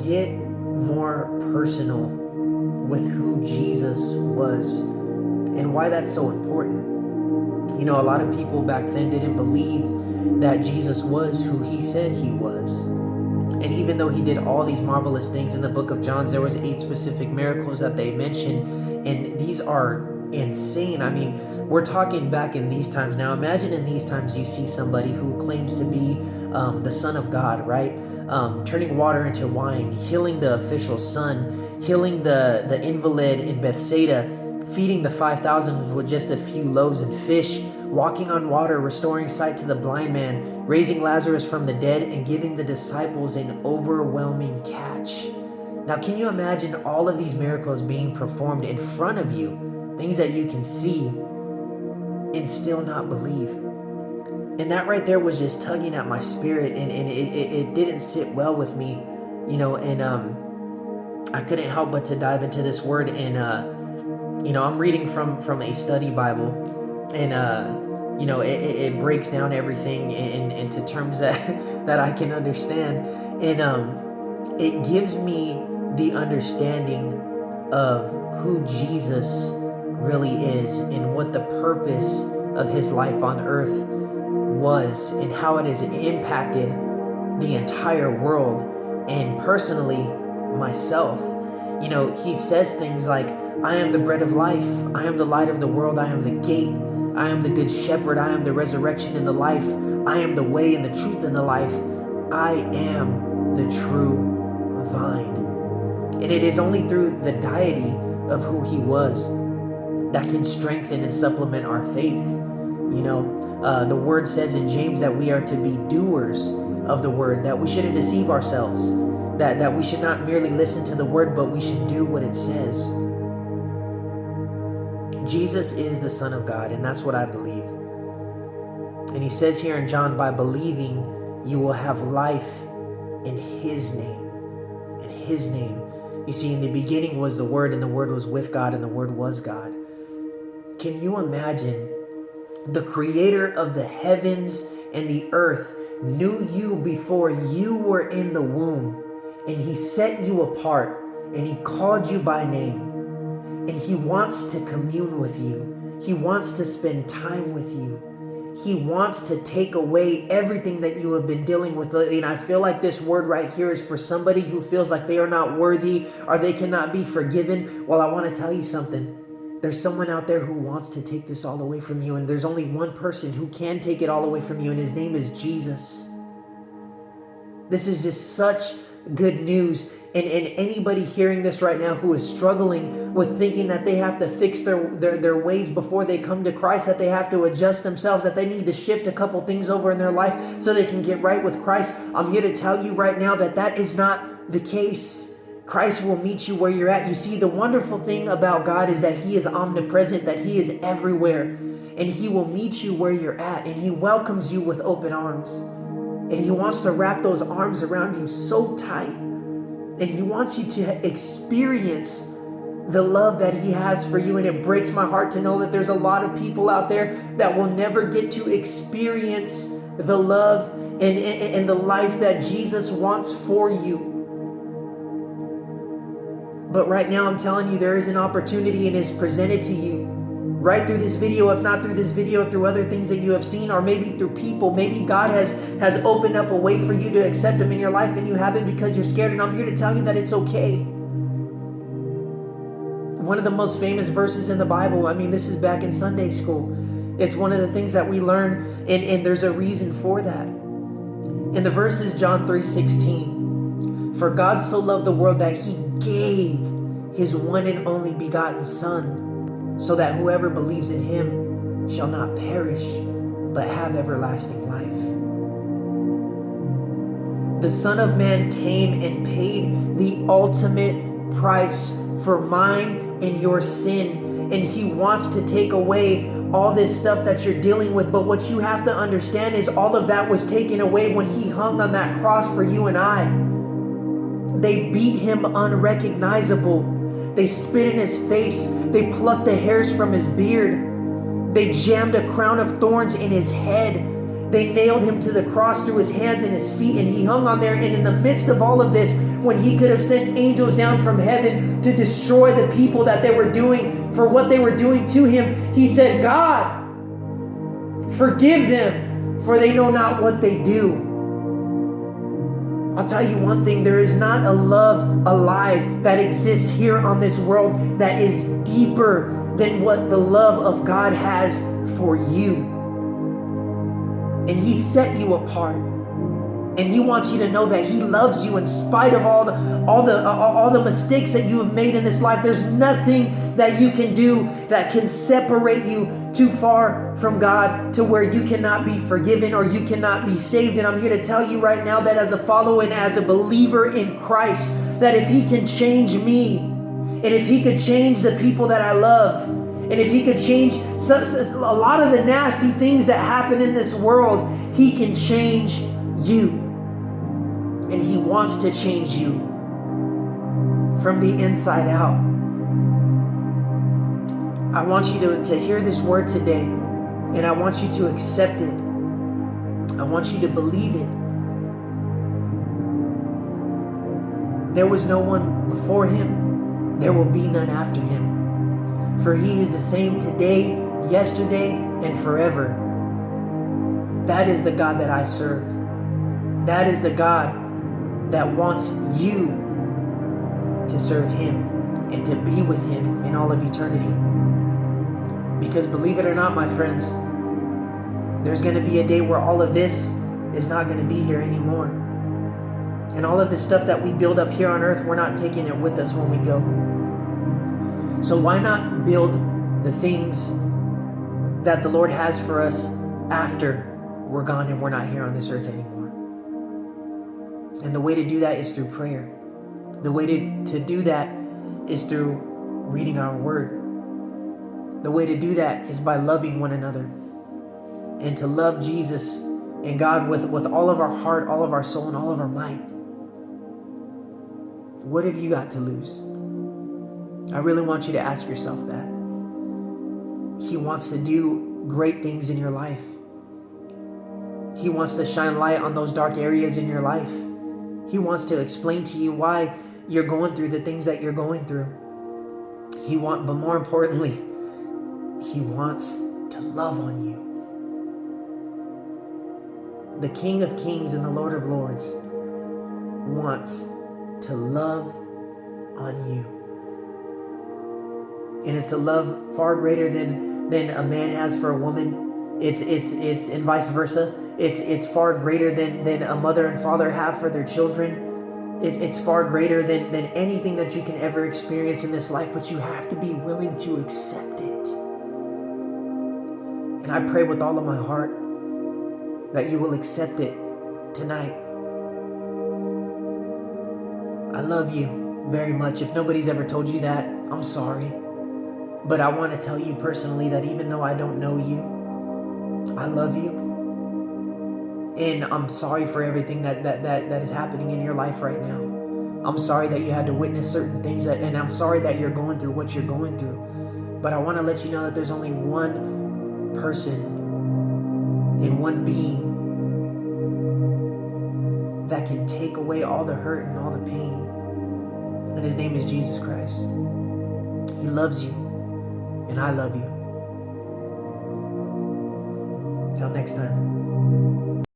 get more personal with who Jesus was and why that's so important. You know, a lot of people back then didn't believe that Jesus was who he said he was. And even though he did all these marvelous things in the book of John, there was 8 specific miracles that they mentioned, and these are insane. I mean, we're talking back in these times now. Imagine in these times you see somebody who claims to be the Son of God, right? Turning water into wine, healing the official's son, healing the invalid in Bethsaida, feeding the 5,000 with just a few loaves and fish, walking on water, restoring sight to the blind man, raising Lazarus from the dead, and giving the disciples an overwhelming catch. Now, can you imagine all of these miracles being performed in front of you, things that you can see, and still not believe? And that right there was just tugging at my spirit, and it didn't sit well with me, you know, and I couldn't help but to dive into this word. And you know, I'm reading from a study Bible, and you know, it breaks down everything into terms that I can understand, and it gives me the understanding of who Jesus really is and what the purpose of his life on earth was, and how it has impacted the entire world, and personally myself. You know, he says things like, I am the bread of life, I am the light of the world, I am the gate, I am the good shepherd, I am the resurrection and the life, I am the way and the truth and the life, I am the true vine. And it is only through the deity of who he was that can strengthen and supplement our faith. You know, the word says in James that we are to be doers of the word, that we shouldn't deceive ourselves, that we should not merely listen to the word, but we should do what it says. Jesus is the Son of God, and that's what I believe. And he says here in John, by believing, you will have life in his name. In his name. You see, in the beginning was the Word, and the Word was with God, and the Word was God. Can you imagine? The creator of the heavens and the earth knew you before you were in the womb, and he set you apart, and he called you by name, and he wants to commune with you. He wants to spend time with you. He wants to take away everything that you have been dealing with lately. And I feel like this word right here is for somebody who feels like they are not worthy or they cannot be forgiven. Well, I want to tell you something. There's someone out there who wants to take this all away from you, and there's only one person who can take it all away from you, and his name is Jesus. This is just such good news. And anybody hearing this right now who is struggling with thinking that they have to fix their ways before they come to Christ, that they have to adjust themselves, that they need to shift a couple things over in their life so they can get right with Christ, I'm here to tell you right now that that is not the case. Christ will meet you where you're at. You see, the wonderful thing about God is that he is omnipresent, that he is everywhere, and he will meet you where you're at, and he welcomes you with open arms, and he wants to wrap those arms around you so tight, and he wants you to experience the love that he has for you. And it breaks my heart to know that there's a lot of people out there that will never get to experience the love and the life that Jesus wants for you. But right now, I'm telling you, there is an opportunity, and it's presented to you right through this video. If not through this video, through other things that you have seen, or maybe through people. Maybe God has opened up a way for you to accept him in your life, and you haven't because you're scared. And I'm here to tell you that it's okay. One of the most famous verses in the Bible, I mean, this is back in Sunday school. It's one of the things that we learn, and there's a reason for that. And the verse is John 3:16. For God so loved the world that he gave his one and only begotten Son, so that whoever believes in him shall not perish, but have everlasting life. The Son of Man came and paid the ultimate price for mine and your sin, and he wants to take away all this stuff that you're dealing with. But what you have to understand is all of that was taken away when he hung on that cross for you and I. They beat him unrecognizable. They spit in his face. They plucked the hairs from his beard. They jammed a crown of thorns in his head. They nailed him to the cross through his hands and his feet, and he hung on there. And in the midst of all of this, when he could have sent angels down from heaven to destroy the people that they were doing for what they were doing to him, he said, God, forgive them, for they know not what they do. I'll tell you one thing, there is not a love alive that exists here on this world that is deeper than what the love of God has for you. And he set you apart. And he wants you to know that he loves you in spite of all the mistakes that you have made in this life. There's nothing that you can do that can separate you too far from God to where you cannot be forgiven or you cannot be saved. And I'm here to tell you right now that as a follower and as a believer in Christ, that if he can change me, and if he could change the people that I love, and if he could change a lot of the nasty things that happen in this world, he can change you. And he wants to change you from the inside out. I want you to hear this word today, and I want you to accept it. I want you to believe it. There was no one before him. There will be none after him. For he is the same today, yesterday, and forever. That is the God that I serve. That is the God that wants you to serve him and to be with him in all of eternity. Because believe it or not, my friends, there's going to be a day where all of this is not going to be here anymore. And all of the stuff that we build up here on earth, we're not taking it with us when we go. So why not build the things that the Lord has for us after we're gone and we're not here on this earth anymore? And the way to do that is through prayer. The way to do that is through reading our word. The way to do that is by loving one another. And to love Jesus and God with all of our heart, all of our soul, and all of our might. What have you got to lose? I really want you to ask yourself that. He wants to do great things in your life. He wants to shine light on those dark areas in your life. He wants to explain to you why you're going through the things that you're going through. But more importantly, he wants to love on you. The King of Kings and the Lord of Lords wants to love on you. And it's a love far greater than a man has for a woman. It's and vice versa. It's far greater than a mother and father have for their children. It's far greater than anything that you can ever experience in this life, but you have to be willing to accept it. And I pray with all of my heart that you will accept it tonight. I love you very much. If nobody's ever told you that, I'm sorry. But I want to tell you personally that even though I don't know you, I love you. And I'm sorry for everything that is happening in your life right now. I'm sorry that you had to witness certain things, and I'm sorry that you're going through what you're going through. But I want to let you know that there's only one person and one being that can take away all the hurt and all the pain. And his name is Jesus Christ. He loves you, and I love you. Till next time.